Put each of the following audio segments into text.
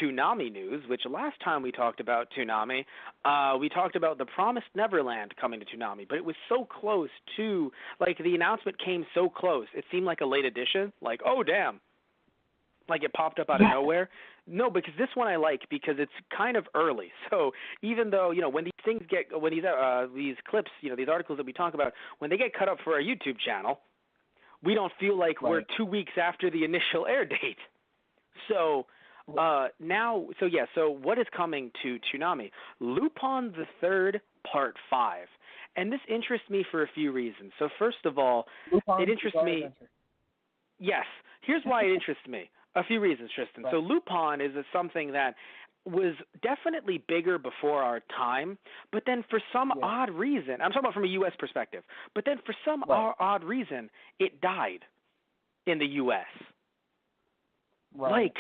Toonami news, which last time we talked about Toonami, we talked about The Promised Neverland coming to Toonami, but it was so close to, like, the announcement came so close, it seemed like a late edition, like, oh, damn, like it popped up out of nowhere. No, because this one I like because it's kind of early. So even though, when these things when these clips, these articles that we talk about, when they get cut up for our YouTube channel, we don't feel like we're 2 weeks after the initial air date. So so what is coming to Toonami? Lupin the Third Part 5. And this interests me for a few reasons. So first of all, it interests me. Yes. Here's why it interests me. A few reasons, Tristan. Right. So Lupin is something that was definitely bigger before our time, but then for some odd reason, I'm talking about from a U.S. perspective, but then for some odd reason, it died in the U.S. Right. Like,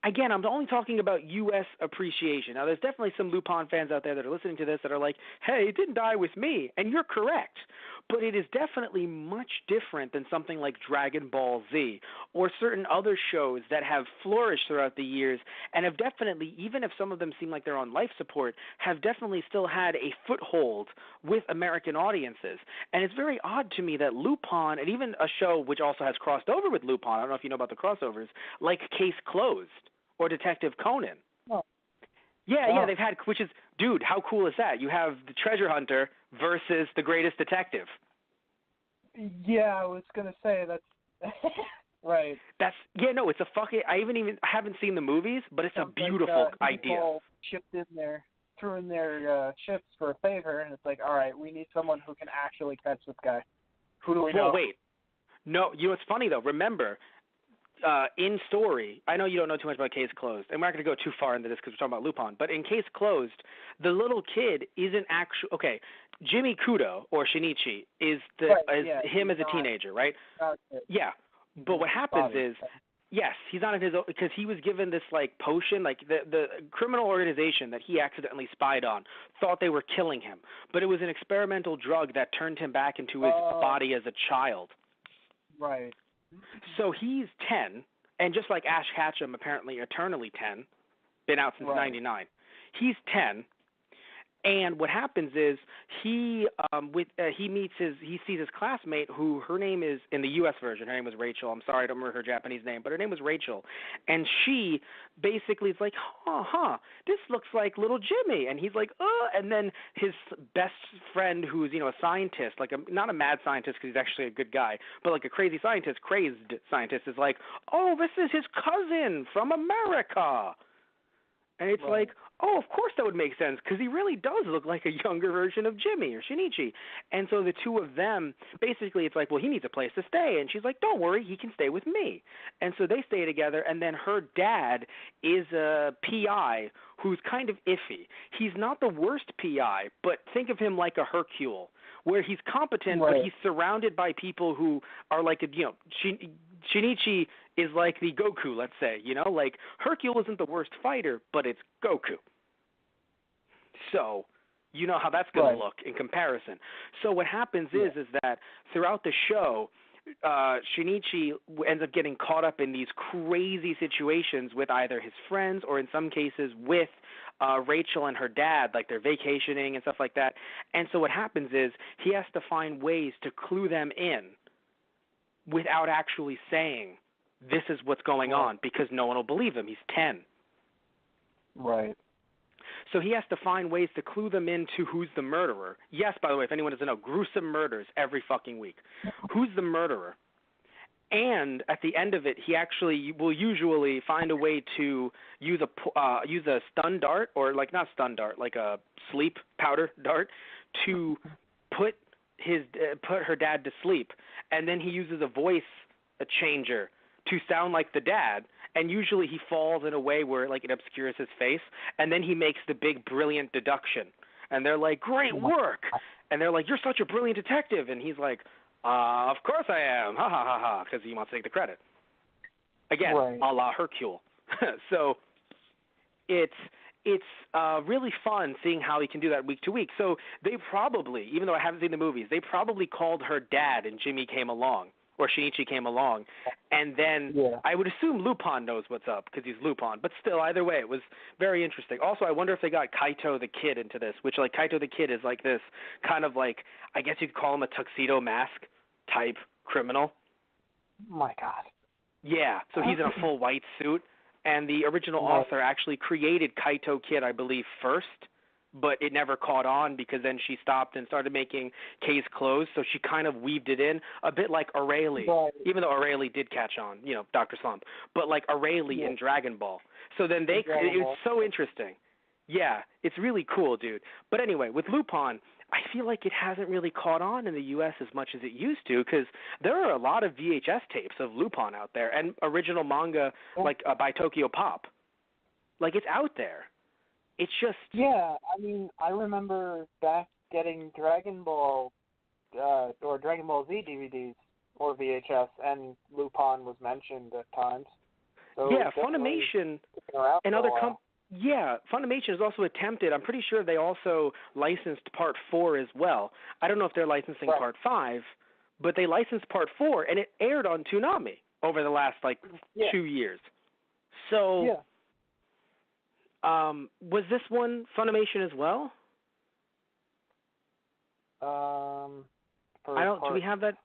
again, I'm only talking about U.S. appreciation. Now, there's definitely some Lupin fans out there that are listening to this that are like, hey, it didn't die with me, and you're correct. But it is definitely much different than something like Dragon Ball Z or certain other shows that have flourished throughout the years and have definitely, even if some of them seem like they're on life support, have definitely still had a foothold with American audiences. And it's very odd to me that Lupin, and even a show which also has crossed over with Lupin, I don't know if you know about the crossovers, like Case Closed or Detective Conan. Oh. Yeah, they've had, which is, dude, how cool is that? You have the treasure hunter versus the greatest detective. Yeah, I was going to say that's right. It's a fucking, I haven't seen the movies, but it's a beautiful idea. Threw in their ships for a favor, and it's like, all right, we need someone who can actually catch this guy. Who do we know? Well, wait. No, it's funny though. Remember, in story, I know you don't know too much about Case Closed, and we're not going to go too far into this because we're talking about Lupin, but in Case Closed, the little kid isn't actually, okay, Jimmy Kudo, or Shinichi, is him as a teenager, right? Yeah, but what happens is, yes, he's not in his own, because he was given this, like, potion, like, the criminal organization that he accidentally spied on thought they were killing him, but it was an experimental drug that turned him back into his body as a child. Right. So he's 10, and just like Ash Ketchum, apparently eternally 10, been out since 99. He's 10, and what happens is he sees his classmate who her name is, in the U.S. version, her name was Rachel. I'm sorry, I don't remember her Japanese name, but her name was Rachel, and she basically is like, this looks like little Jimmy, and he's like, and then his best friend, who's a scientist, like not a mad scientist because he's actually a good guy, but like a crazy scientist, crazed scientist, is like, oh, this is his cousin from America. And it's like, oh, of course that would make sense because he really does look like a younger version of Jimmy or Shinichi. And so the two of them, basically it's like, well, he needs a place to stay. And she's like, don't worry, he can stay with me. And so they stay together, and then her dad is a PI who's kind of iffy. He's not the worst PI, but think of him like a Hercule, where he's competent, but he's surrounded by people who are like, Shinichi is like the Goku, let's say, like Hercule isn't the worst fighter, but it's Goku. So, you know how that's going to look in comparison. So what happens is that throughout the show, Shinichi ends up getting caught up in these crazy situations with either his friends or in some cases with Rachel and her dad, like they're vacationing and stuff like that. And so what happens is he has to find ways to clue them in without actually saying this is what's going on, because no one will believe him. He's 10. Right. So he has to find ways to clue them into who's the murderer. Yes, by the way, if anyone doesn't know, gruesome murders every fucking week. Who's the murderer? And at the end of it, he actually will usually find a way to use a stun dart, or like not stun dart, like a sleep powder dart, to put her dad to sleep. And then he uses a changer to sound like the dad, and usually he falls in a way where like it obscures his face, and then he makes the big brilliant deduction, and they're like, great work, and they're like, you're such a brilliant detective, and he's like, of course I am, ha ha ha ha, because he wants to take the credit. Again, a la Hercule. So it's really fun seeing how he can do that week to week. So they probably, even though I haven't seen the movies, they probably called her dad and Jimmy came along. or Shinichi came along. And then I would assume Lupin knows what's up because he's Lupin. But still, either way, it was very interesting. Also, I wonder if they got Kaito the Kid into this, which, like, Kaito the Kid is like this kind of like, I guess you'd call him a tuxedo mask type criminal. Oh my God. Yeah, so he's in a full white suit. And the original author actually created Kaito Kid, I believe, first, but it never caught on because then she stopped and started making K's clothes, so she kind of weaved it in, a bit like Aurelie, even though Aurelie did catch on, Dr. Slump, but like Aurelie in Dragon Ball. So then it was so interesting. Yeah, it's really cool, dude. But anyway, with Lupin, I feel like it hasn't really caught on in the U.S. as much as it used to because there are a lot of VHS tapes of Lupin out there and original manga like by Tokyo Pop. Like, it's out there. It's just... Yeah, I mean, I remember back getting Dragon Ball or Dragon Ball Z DVDs or VHS, and Lupin was mentioned at times. So yeah, Funimation and other companies... Yeah, Funimation has also attempted, I'm pretty sure they also licensed Part 4 as well. I don't know if they're licensing Part 5, but they licensed Part 4, and it aired on Toonami over the last, 2 years. So, was this one Funimation as well? Do we have that?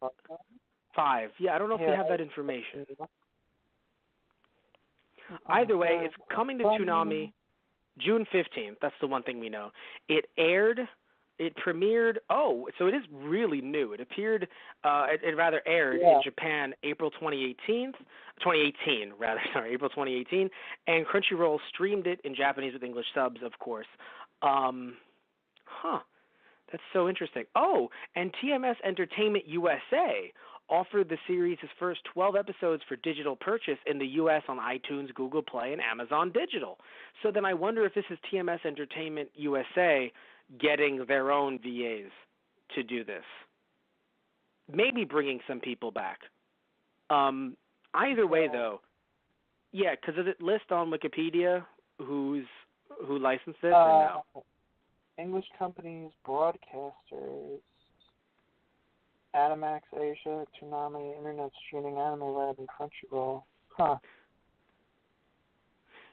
5. Yeah, I don't know if we have that information. Either way, it's coming to Toonami June 15th. That's the one thing we know. It premiered, so it is really new. It aired in Japan April 2018, April 2018, and Crunchyroll streamed it in Japanese with English subs, of course. That's so interesting. Oh, and TMS Entertainment USA offered the series' first 12 episodes for digital purchase in the U.S. on iTunes, Google Play, and Amazon Digital. So then I wonder if this is TMS Entertainment USA getting their own VAs to do this. Maybe bringing some people back. Either way, though, because does it list on Wikipedia who licensed this or no? English companies, broadcasters, Animax Asia, Toonami, Internet Streaming, Anime Lab, and Crunchyroll.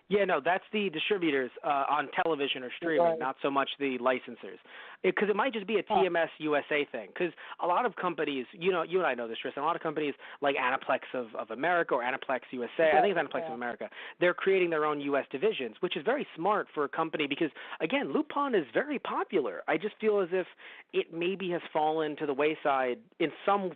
Yeah, no, that's the distributors on television or streaming, not so much the licensors. Because it might just be a TMS USA thing. Because a lot of companies, you and I know this, Tristan, a lot of companies like Aniplex of America or Aniplex USA, I think it's Aniplex of America, they're creating their own U.S. divisions, which is very smart for a company because, again, Lupin is very popular. I just feel as if it maybe has fallen to the wayside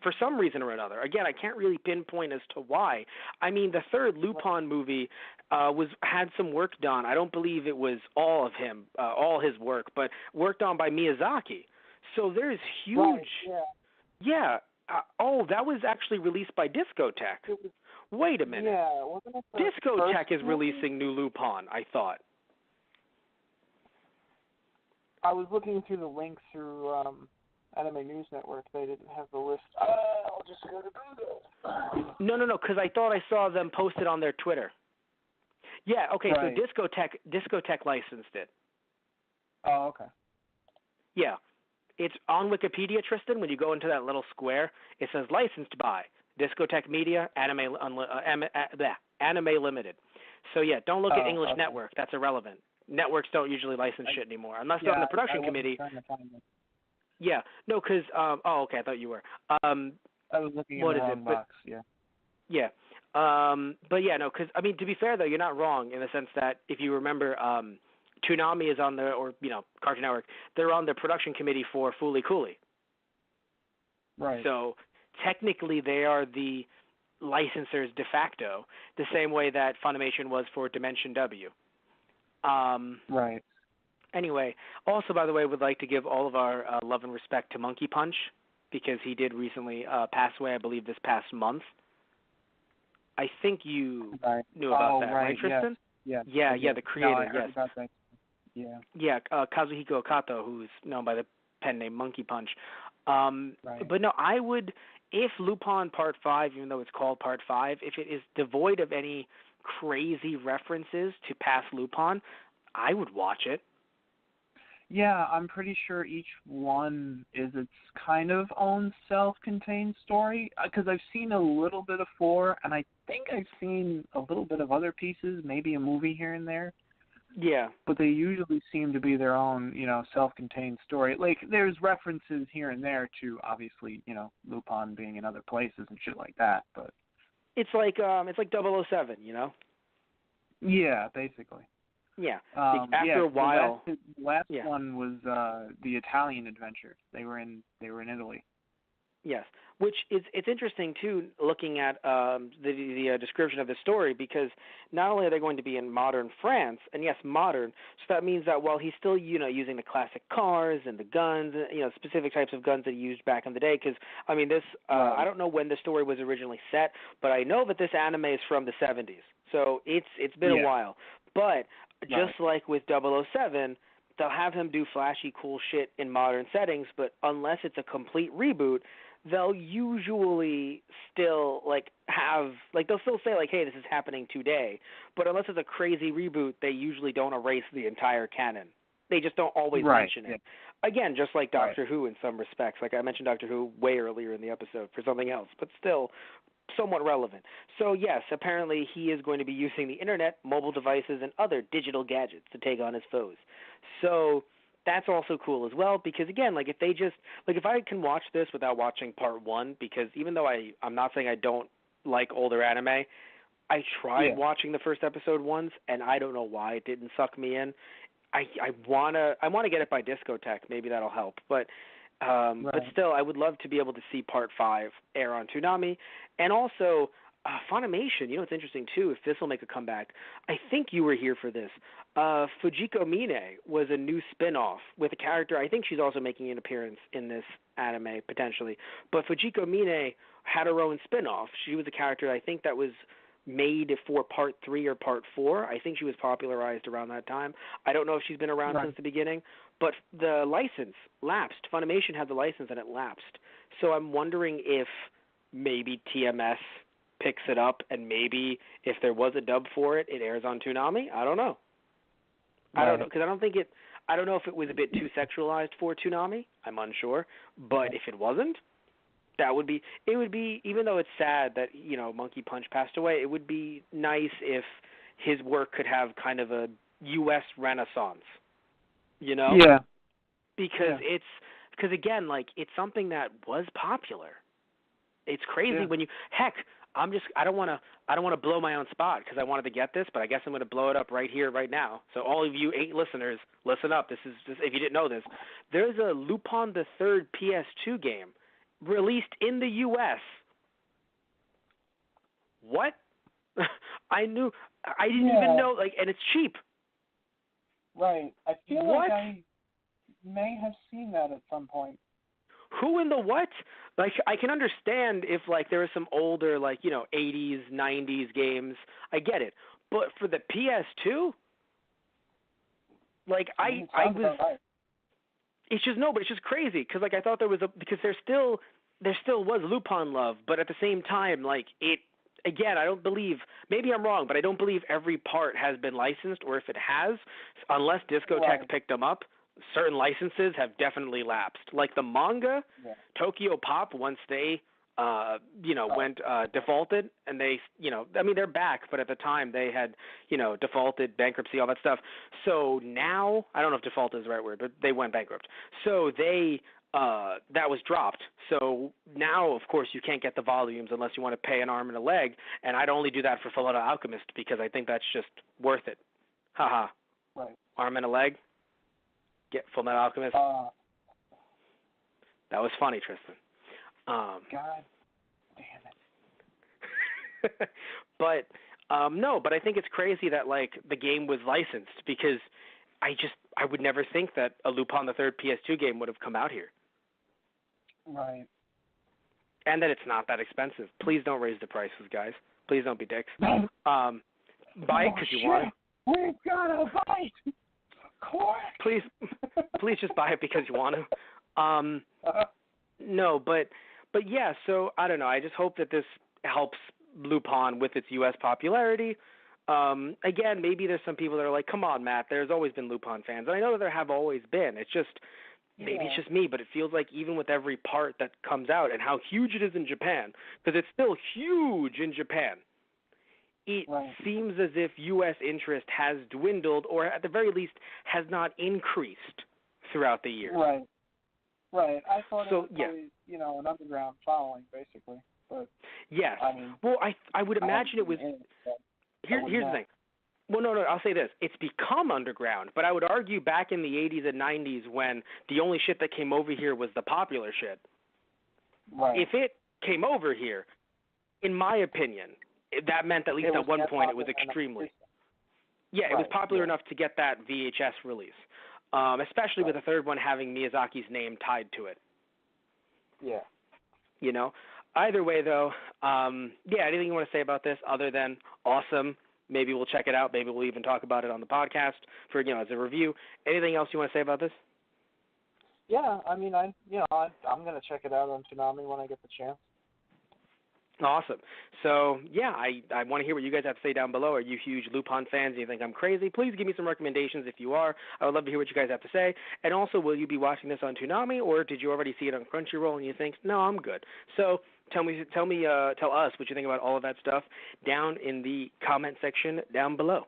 for some reason or another. Again, I can't really pinpoint as to why. I mean, the third Lupin movie had some work done. I don't believe it was all of him, all his work, but worked on by Miyazaki. So there's huge. Right, yeah. That was actually released by Discotech. Wait a minute. Yeah, wasn't it Discotech is releasing new Lupin, I thought. I was looking through the links through Anime News Network. They didn't have the list. I'll just go to Google. No, because I thought I saw them posted on their Twitter. Yeah, okay, right. So Discotech licensed it. Oh, okay. Yeah. It's on Wikipedia, Tristan. When you go into that little square, it says licensed by Discotech Media, Anime Limited. So, yeah, don't look at English Network. That's irrelevant. Networks don't usually license shit anymore, unless they're on the production committee. Yeah, no, because, okay, I thought you were. I was looking in the wrong box, yeah. Yeah. But yeah, no, because, I mean, to be fair, though, you're not wrong in the sense that if you remember, Toonami is on Cartoon Network, they're on the production committee for Fooly Cooly. Right. So technically they are the licensors de facto, the same way that Funimation was for Dimension W. Right. Anyway, also, by the way, would like to give all of our love and respect to Monkey Punch because he did recently pass away, I believe, this past month. I think you knew about that, right, Tristan? Yes. Yeah, the creator, no, I heard about that. Yeah. Yeah, Kazuhiko Okato, who's known by the pen name Monkey Punch. Right. But no, I would, if Lupin Part 5, even though it's called Part 5, if it is devoid of any crazy references to past Lupin, I would watch it. Yeah, I'm pretty sure each one is its kind of own self-contained story, because I've seen a little bit of 4, and I think I've seen a little bit of other pieces, maybe a movie here and there. Yeah. But they usually seem to be their own, self-contained story. Like, there's references here and there to, obviously, Lupin being in other places and shit like that, but... It's like 007, Yeah, basically. Yeah. After a while. The last one was the Italian adventure. They were in Italy. Yes, which it's interesting too, looking at the description of the story, because not only are they going to be in modern France, and yes, modern, so that means that while he's still using the classic cars and the guns, specific types of guns that he used back in the day, because I mean this I don't know when the story was originally set, but I know that this anime is from the 70s, so it's been a while, but just like with 007. They'll have him do flashy, cool shit in modern settings, but unless it's a complete reboot, they'll usually still they'll still say hey, this is happening today, but unless it's a crazy reboot, they usually don't erase the entire canon. They just don't always mention it. Again, just like Doctor Who in some respects. Like I mentioned Doctor Who way earlier in the episode for something else, but still somewhat relevant. So yes, apparently he is going to be using the internet, mobile devices, and other digital gadgets to take on his foes. So that's also cool as well, because again, if they just if I can watch this without watching part 1, because even though I'm not saying I don't like older anime, I tried watching the first episode once, and I don't know why it didn't suck me in. I wanna get it by Discotek, maybe that'll help, but still, I would love to be able to see Part 5 air on Toonami. And also, Funimation, it's interesting, too, if this will make a comeback. I think you were here for this. Fujiko Mine was a new spin-off with a character. I think she's also making an appearance in this anime, potentially. But Fujiko Mine had her own spin-off. She was a character, I think, that was made for Part 3 or Part 4. I think she was popularized around that time. I don't know if she's been around since the beginning. But the license lapsed. Funimation had the license and it lapsed. So I'm wondering if maybe TMS picks it up, and maybe if there was a dub for it, it airs on Toonami. I don't know. I don't know, because I don't know if it was a bit too sexualized for Toonami. I'm unsure. But if it wasn't, it would be, even though it's sad that, Monkey Punch passed away, it would be nice if his work could have kind of a U.S. renaissance. Yeah. Because again, it's something that was popular. It's crazy when I don't want to blow my own spot because I wanted to get this, but I guess I'm going to blow it up right here, right now. So all of you 8 listeners, listen up. This is just, if you didn't know this, there's a Lupin the Third PS2 game released in the U.S. What? I didn't even know, and it's cheap. Right. I feel like I may have seen that at some point. Who in the what? I can understand if, there are some older, 80s, 90s games. I get it. But for the PS2? I was... Right. It's just crazy, because, I thought there was because there still was Lupin love, but at the same time, again, I don't believe, maybe I'm wrong, but I don't believe every part has been licensed, or if it has, unless Discotek picked them up, certain licenses have definitely lapsed. Like the manga, Tokyo Pop, once they, went defaulted, and they, they're back, but at the time they had, defaulted, bankruptcy, all that stuff. So now, I don't know if default is the right word, but they went bankrupt. So they... that was dropped. So now, of course, you can't get the volumes unless you want to pay an arm and a leg, and I'd only do that for Fullmetal Alchemist because I think that's just worth it. Haha. Right. Arm and a leg? Get Fullmetal Alchemist? That was funny, Tristan. God damn it. But, no, but I think it's crazy that, the game was licensed because I would never think that a Lupin the Third PS2 game would have come out here. Right. And that it's not that expensive. Please don't raise the prices, guys. Please don't be dicks. Buy it because you want to. We've got to buy it. Please just buy it because you want to. No, but yeah, so I don't know. I just hope that this helps Lupin with its U.S. popularity. Again, maybe there's some people that are like, come on, Matt, there's always been Lupin fans. And I know that there have always been. It's just, maybe it's just me, but it feels like even with every part that comes out and how huge it is in Japan, because it's still huge in Japan, it seems as if U.S. interest has dwindled or at the very least has not increased throughout the years. Right. I thought it was always, an underground following, basically. But yes. I mean, well, I would imagine it was. Here's the thing. Well, no, I'll say this. It's become underground, but I would argue back in the 80s and 90s when the only shit that came over here was the popular shit. Right. If it came over here, in my opinion, that meant at least at one point it was extremely. Yeah, it was popular enough to get that VHS release, especially with the third one having Miyazaki's name tied to it. Yeah. Either way, though, anything you want to say about this other than awesome? Maybe we'll check it out. Maybe we'll even talk about it on the podcast for, as a review. Anything else you want to say about this? Yeah, I mean, I'm going to check it out on Toonami when I get the chance. Awesome. So, I want to hear what you guys have to say down below. Are you huge Lupin fans and you think I'm crazy? Please give me some recommendations if you are. I would love to hear what you guys have to say. And also, will you be watching this on Toonami, or did you already see it on Crunchyroll and you think, no, I'm good? So, tell us what you think about all of that stuff down in the comment section down below.